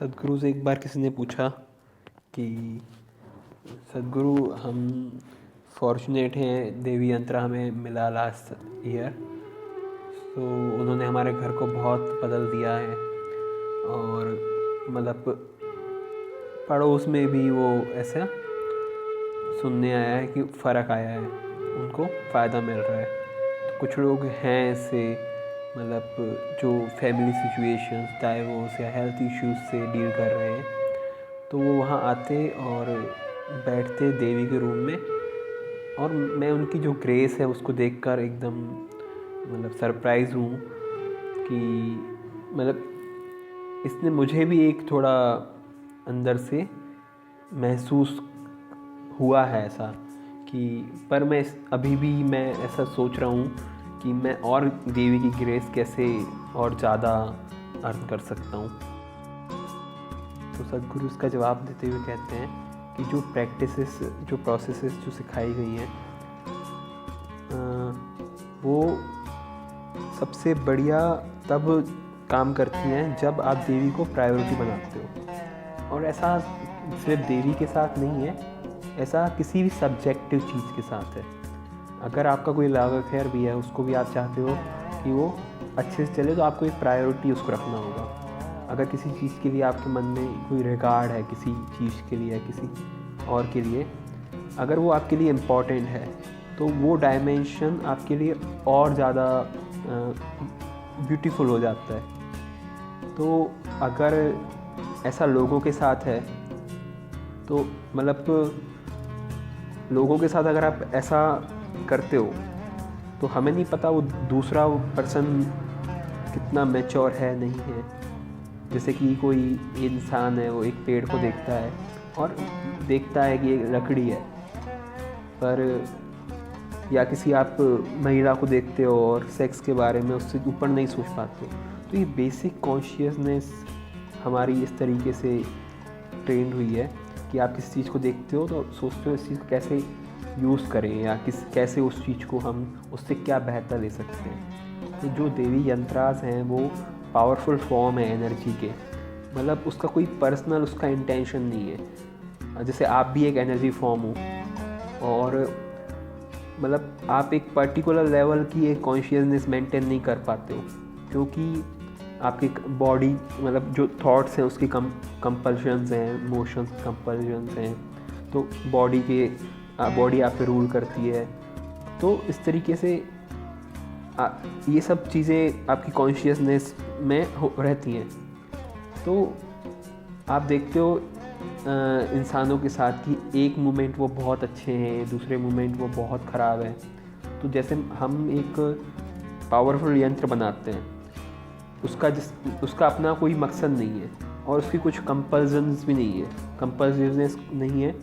सदगुरु से एक बार किसी ने पूछा कि सदगुरु हम फॉर्चुनेट हैं, देवी यंत्र हमें मिला लास्ट ईयर, तो उन्होंने हमारे घर को बहुत बदल दिया है और मतलब पड़ोस में भी वो ऐसा सुनने आया है कि फ़र्क आया है, उनको फ़ायदा मिल रहा है। तो कुछ लोग हैं ऐसे मतलब जो फैमिली सिचुएशंस, डाइवोर्स या हेल्थ इश्यूज से डील कर रहे हैं, तो वो वहाँ आते और बैठते देवी के रूम में, और मैं उनकी जो ग्रेस है उसको देखकर एकदम मतलब सरप्राइज़ हूँ कि मतलब इसने मुझे भी एक थोड़ा अंदर से महसूस हुआ है ऐसा कि पर मैं अभी भी मैं ऐसा सोच रहा हूँ कि मैं और देवी की ग्रेस कैसे और ज़्यादा अर्न कर सकता हूँ। तो सदगुरु इसका जवाब देते हुए कहते हैं कि जो प्रैक्टिसेस, जो प्रोसेसेस जो सिखाई गई हैं वो सबसे बढ़िया तब काम करती हैं जब आप देवी को प्रायोरिटी बनाते हो। और ऐसा सिर्फ देवी के साथ नहीं है, ऐसा किसी भी सब्जेक्टिव चीज़ के साथ है। अगर आपका कोई लव अफेयर भी है, उसको भी आप चाहते हो कि वो अच्छे से चले, तो आपको एक प्रायोरिटी उसको रखना होगा। अगर किसी चीज़ के लिए आपके मन में कोई रिगार्ड है, किसी चीज़ के लिए, किसी और के लिए, अगर वो आपके लिए इम्पॉर्टेंट है, तो वो डायमेंशन आपके लिए और ज़्यादा ब्यूटीफुल हो जाता है। तो अगर ऐसा लोगों के साथ है, तो मतलब लोगों के साथ अगर आप ऐसा करते हो, तो हमें नहीं पता वो दूसरा पर्सन कितना मैच्योर है, नहीं है। जैसे कि कोई इंसान है, वो एक पेड़ को देखता है और देखता है कि ये लकड़ी है, पर या किसी आप महिला को देखते हो और सेक्स के बारे में उससे ऊपर नहीं सोच पाते हो। तो ये बेसिक कॉन्शियसनेस हमारी इस तरीके से ट्रेंड हुई है कि आप किसी चीज़ को देखते हो तो सोचते हो इस चीज़ को कैसे यूज़ करें, या कैसे उस चीज़ को हम उससे क्या बेहतर ले सकते हैं। तो जो देवी यंत्रास हैं वो पावरफुल फॉर्म है एनर्जी के, मतलब उसका कोई पर्सनल उसका इंटेंशन नहीं है। जैसे आप भी एक एनर्जी फॉर्म हो, और मतलब आप एक पर्टिकुलर लेवल की एक कॉन्शियसनेस मेंटेन नहीं कर पाते हो, क्योंकि आपकी बॉडी मतलब जो थॉट्स हैं उसकी कंपल्शंस हैं, इमोशंस कंपल्शंस हैं, तो बॉडी आप पे रूल करती है। तो इस तरीके से ये सब चीज़ें आपकी कॉन्शियसनेस में रहती हैं। तो आप देखते हो इंसानों के साथ कि एक मोमेंट वो बहुत अच्छे हैं, दूसरे मोमेंट वो बहुत ख़राब है। तो जैसे हम एक पावरफुल यंत्र बनाते हैं, उसका अपना कोई मकसद नहीं है और उसकी कुछ कंपल्जन्स भी नहीं है, कंपल्सिवनेस नहीं है,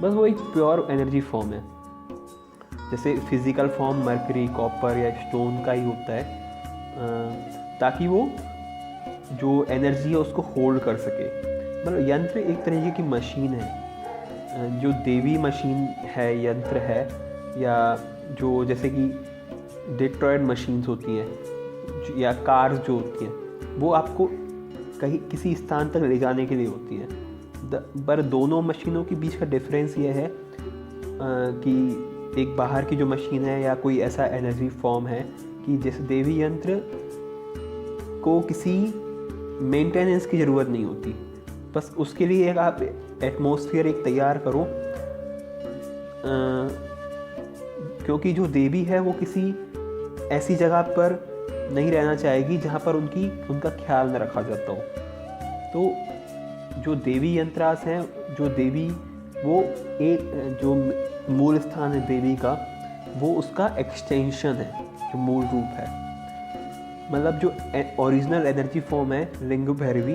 बस वो एक प्योर एनर्जी फॉर्म है। जैसे फिज़िकल फॉर्म मरकरी, कॉपर या स्टोन का ही होता है, ताकि वो जो एनर्जी है उसको होल्ड कर सके। मतलब यंत्र एक तरीके की मशीन है, जो देवी मशीन है, यंत्र है, या जो जैसे कि डिट्रॉयड मशीन्स होती हैं या कार्स जो होती हैं, वो आपको कहीं किसी स्थान तक ले जाने के लिए होती हैं। पर दोनों मशीनों के बीच का डिफरेंस ये है कि एक बाहर की जो मशीन है या कोई ऐसा एनर्जी फॉर्म है कि जैसे देवी यंत्र को किसी मेंटेनेंस की ज़रूरत नहीं होती, बस उसके लिए एक आप एटमॉस्फेयर एक तैयार करो, क्योंकि जो देवी है वो किसी ऐसी जगह पर नहीं रहना चाहेगी जहाँ पर उनका ख्याल न रखा जाता हो। तो जो देवी यंत्रास हैं, जो देवी वो एक जो मूल स्थान है देवी का, वो उसका एक्सटेंशन है, जो मूल रूप है। मतलब जो ओरिजिनल एनर्जी फॉर्म है लिंग भैरवी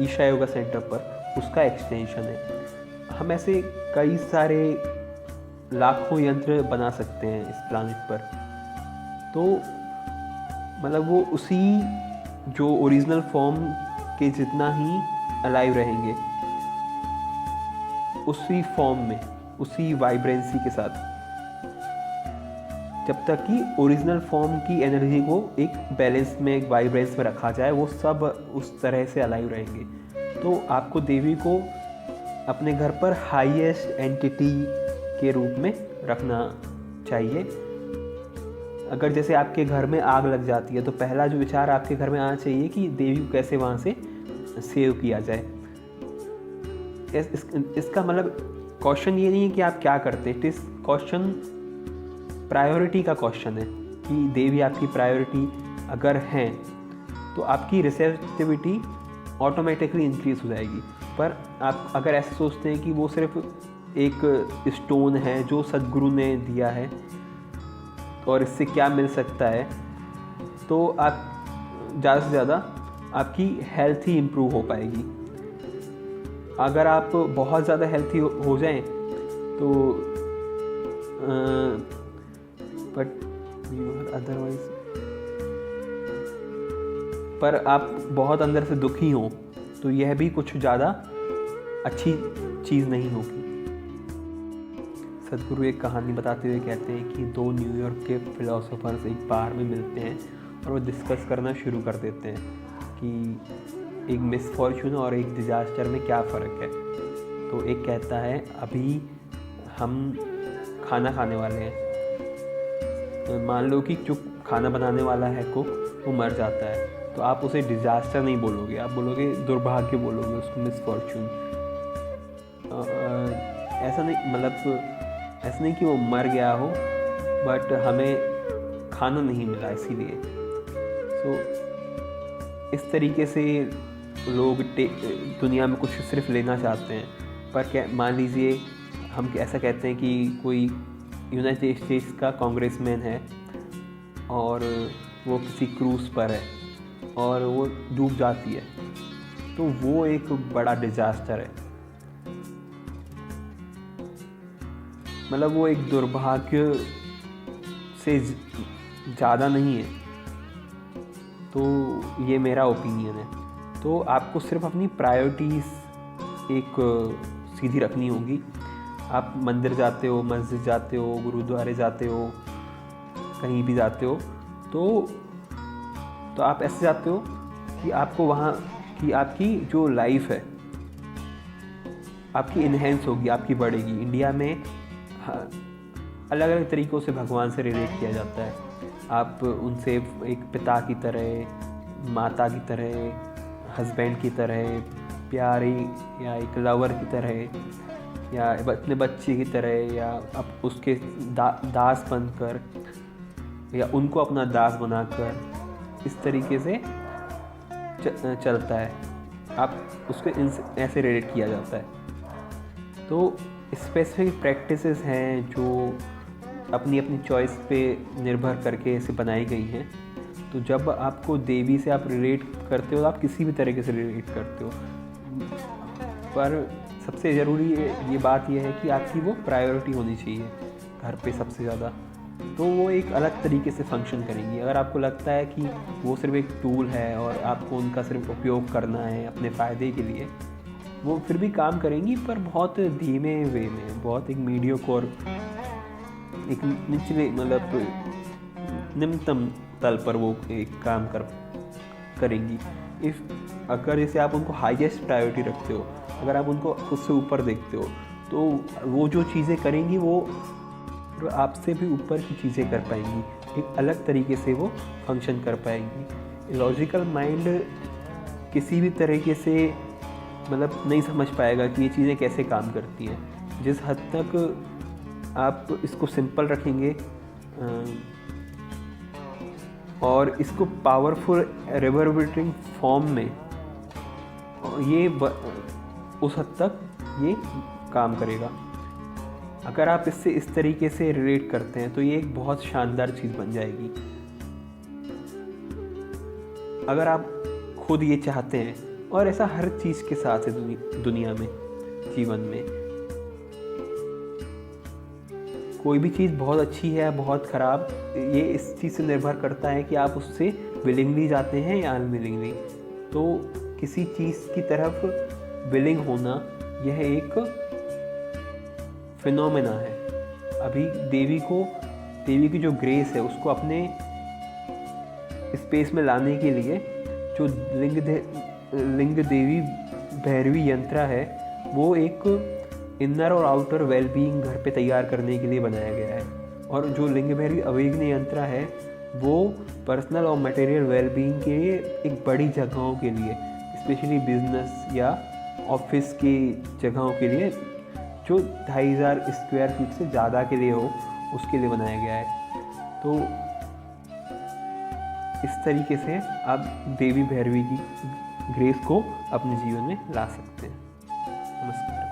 ईशा योगा सेंटर पर, उसका एक्सटेंशन है। हम ऐसे कई सारे लाखों यंत्र बना सकते हैं इस प्लानिट पर। तो मतलब वो उसी जो ओरिजिनल फॉर्म के जितना ही अलाइव रहेंगे, उसी फॉर्म में, उसी वाइब्रेंसी के साथ, जब तक कि ओरिजिनल फॉर्म की एनर्जी को एक बैलेंस में, एक वाइब्रेंस में रखा जाए, वो सब उस तरह से अलाइव रहेंगे। तो आपको देवी को अपने घर पर हाईएस्ट एंटिटी के रूप में रखना चाहिए। अगर जैसे आपके घर में आग लग जाती है तो पहला जो विचार आपके घर में आना चाहिए कि देवी को कैसे वहाँ से सेव किया जाए। इसका मतलब क्वेश्चन ये नहीं है कि आप क्या करते, इट इज़ क्वेश्चन प्रायोरिटी का क्वेश्चन है कि देवी आपकी प्रायोरिटी अगर हैं तो आपकी रिसेप्टिविटी ऑटोमेटिकली इंक्रीज हो जाएगी। पर आप अगर ऐसे सोचते हैं कि वो सिर्फ एक स्टोन है जो सद्गुरु ने दिया है और इससे क्या मिल सकता है, तो आप ज़्यादा से ज़्यादा आपकी हेल्थ ही इम्प्रूव हो पाएगी। अगर आप बहुत ज़्यादा हेल्थी हो जाएं तो बट अदरवाइज पर आप बहुत अंदर से दुखी हों तो यह भी कुछ ज़्यादा अच्छी चीज़ नहीं होगी। सद्गुरु एक कहानी बताते हुए कहते हैं कि दो न्यूयॉर्क के फिलोसोफर्स एक बार में मिलते हैं और वो डिस्कस करना शुरू कर देते हैं कि एक मिसफॉर्चून और एक डिजास्टर में क्या फ़र्क है। तो एक कहता है अभी हम खाना खाने वाले हैं, तो मान लो कि जो खाना बनाने वाला है कुक वो मर जाता है, तो आप उसे डिजास्टर नहीं बोलोगे, आप बोलोगे दुर्भाग्य बोलोगे उसको, मिसफॉर्चून। ऐसा नहीं, मतलब ऐसा नहीं कि वो मर गया हो बट हमें खाना नहीं मिला इसीलिए। सो इस तरीके से लोग दुनिया में कुछ सिर्फ लेना चाहते हैं। पर क्या मान लीजिए हम ऐसा कहते हैं कि कोई यूनाइटेड स्टेट्स का कांग्रेसमैन है और वो किसी क्रूज़ पर है और वो डूब जाती है, तो वो एक बड़ा डिजास्टर है। मतलब वो एक दुर्भाग्य से ज़्यादा नहीं है। तो ये मेरा ओपिनियन है। तो आपको सिर्फ अपनी प्रायोरिटीज़ एक सीधी रखनी होगी। आप मंदिर जाते हो, मस्जिद जाते हो, गुरुद्वारे जाते हो, कहीं भी जाते हो, तो आप ऐसे जाते हो कि आपको वहाँ की आपकी जो लाइफ है आपकी इन्हेंस होगी, आपकी बढ़ेगी। इंडिया में अलग अलग तरीक़ों से भगवान से रिलेट किया जाता है। आप उनसे एक पिता की तरह, माता की तरह, हस्बैंड की तरह, प्यारी या एक लवर की तरह या अपने बच्चे की तरह, या आप उसके दास बनकर या उनको अपना दास बनाकर इस तरीके से चलता है। आप उसको ऐसे रिलेट किया जाता है। तो स्पेसिफिक प्रैक्टिसेस हैं जो अपनी अपनी चॉइस पे निर्भर करके ऐसे बनाई गई हैं। तो जब आपको देवी से आप रिलेट करते हो तो आप किसी भी तरीके से रिलेट करते हो, पर सबसे ज़रूरी ये बात यह है कि आपकी वो प्रायोरिटी होनी चाहिए घर पे सबसे ज़्यादा। तो वो एक अलग तरीके से फंक्शन करेंगी। अगर आपको लगता है कि वो सिर्फ एक टूल है और आपको उनका सिर्फ उपयोग करना है अपने फ़ायदे के लिए, वो फिर भी काम करेंगी पर बहुत धीमे वे में, बहुत एक मीडियोकोर, एक निचले मतलब निम्नतम तल पर वो एक काम करेंगी। अगर जैसे आप उनको हाईएस्ट प्रायोरिटी रखते हो, अगर आप उनको उससे ऊपर देखते हो, तो वो जो चीज़ें करेंगी वो आपसे भी ऊपर की चीज़ें कर पाएंगी, एक अलग तरीके से वो फंक्शन कर पाएंगी। लॉजिकल माइंड किसी भी तरीके से मतलब नहीं समझ पाएगा कि ये चीज़ें कैसे काम करती हैं। जिस हद तक आप इसको सिंपल रखेंगे और इसको पावरफुल रिवर्बरेटिंग फॉर्म में, ये उस हद तक ये काम करेगा। अगर आप इससे इस तरीके से रिलेट करते हैं तो ये एक बहुत शानदार चीज़ बन जाएगी। अगर आप खुद ये चाहते हैं, और ऐसा हर चीज़ के साथ है दुनिया में, जीवन में कोई भी चीज़ बहुत अच्छी है बहुत ख़राब, ये इस चीज़ से निर्भर करता है कि आप उससे विलिंगली जाते हैं या अनविलिंगली। तो किसी चीज़ की तरफ विलिंग होना यह एक फिनोमेना है। अभी देवी की जो ग्रेस है उसको अपने स्पेस में लाने के लिए जो लिंग देवी भैरवी यंत्र है वो एक इनर और आउटर वेलबींग घर पे तैयार करने के लिए बनाया गया है, और जो लिंग भैरवी अवेगनी यंत्र है वो पर्सनल और मटेरियल वेलबींग के एक बड़ी जगहों के लिए, स्पेशली बिजनेस या ऑफिस की जगहों के लिए जो 2500 स्क्वायर फीट से ज़्यादा के लिए हो, उसके लिए बनाया गया है। तो इस तरीके से आप देवी भैरवी की ग्रेस को अपने जीवन में ला सकते हैं। नमस्कार।